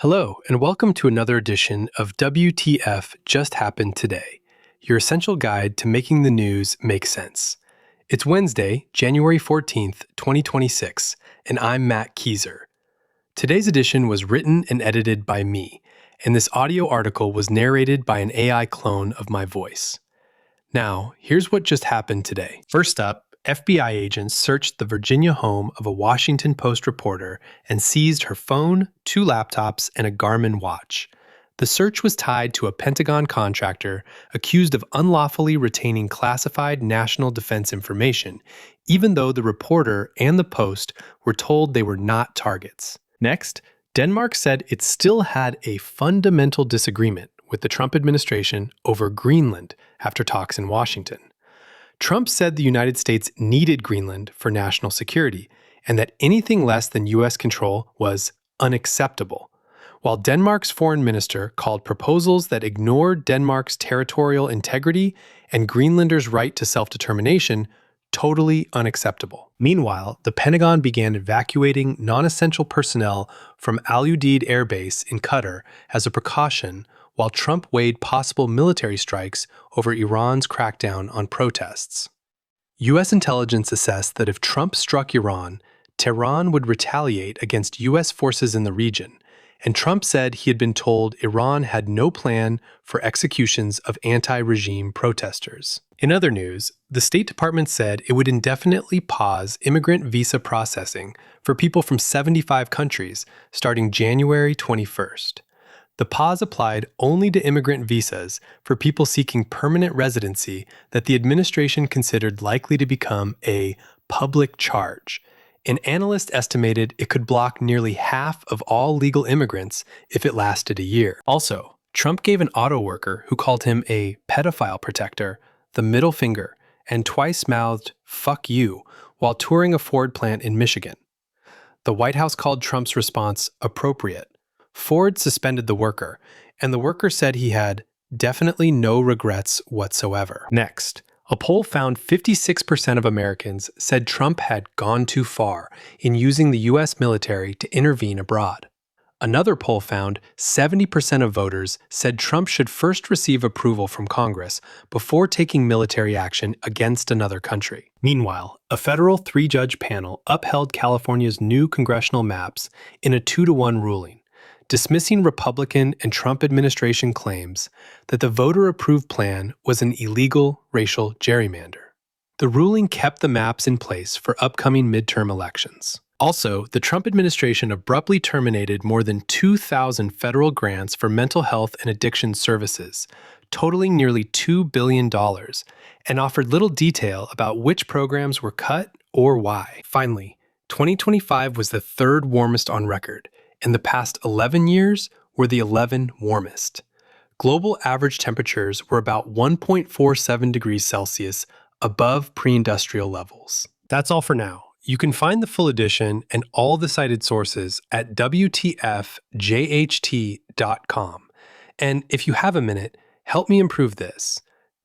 Hello, and welcome to another edition of WTF Just Happened Today, your essential guide to making the news make sense. It's Wednesday, January 14th, 2026, and I'm Matt Kieser. Today's edition was written and edited by me, and this audio article was narrated by an AI clone of my voice. Now, here's what just happened today. First up, FBI agents searched the Virginia home of a Washington Post reporter and seized her phone, 2 laptops, and a Garmin watch. The search was tied to a Pentagon contractor accused of unlawfully retaining classified national defense information, even though the reporter and the Post were told they were not targets. Next, Denmark said it still had a fundamental disagreement with the Trump administration over Greenland after talks in Washington. Trump said the United States needed Greenland for national security, and that anything less than U.S. control was unacceptable, while Denmark's foreign minister called proposals that ignored Denmark's territorial integrity and Greenlanders' right to self-determination totally unacceptable. Meanwhile, the Pentagon began evacuating non-essential personnel from Udeid Air Base in Qatar as a precaution, while Trump weighed possible military strikes over Iran's crackdown on protests. U.S. intelligence assessed that if Trump struck Iran, Tehran would retaliate against U.S. forces in the region, and Trump said he had been told Iran had no plan for executions of anti-regime protesters. In other news, the State Department said it would indefinitely pause immigrant visa processing for people from 75 countries starting January 21st. The pause applied only to immigrant visas for people seeking permanent residency that the administration considered likely to become a public charge. An analyst estimated it could block nearly half of all legal immigrants if it lasted a year. Also, Trump gave an autoworker who called him a pedophile protector the middle finger and twice-mouthed "fuck you" while touring a Ford plant in Michigan. The White House called Trump's response appropriate. Ford suspended the worker, and the worker said he had definitely no regrets whatsoever. Next, a poll found 56% of Americans said Trump had gone too far in using the U.S. military to intervene abroad. Another poll found 70% of voters said Trump should first receive approval from Congress before taking military action against another country. Meanwhile, a federal 3-judge panel upheld California's new congressional maps in a 2-1 ruling, dismissing Republican and Trump administration claims that the voter-approved plan was an illegal racial gerrymander. The ruling kept the maps in place for upcoming midterm elections. Also, the Trump administration abruptly terminated more than 2,000 federal grants for mental health and addiction services, totaling nearly $2 billion, and offered little detail about which programs were cut or why. Finally, 2025 was the third warmest on record, and the past 11 years were the 11 warmest. Global average temperatures were about 1.47 degrees Celsius above pre-industrial levels. That's all for now. You can find the full edition and all the cited sources at WTFJHT.com. And if you have a minute, help me improve this.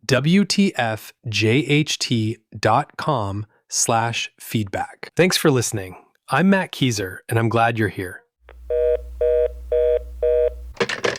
WTFJHT.com/feedback. Thanks for listening. I'm Matt Kieser, and I'm glad you're here.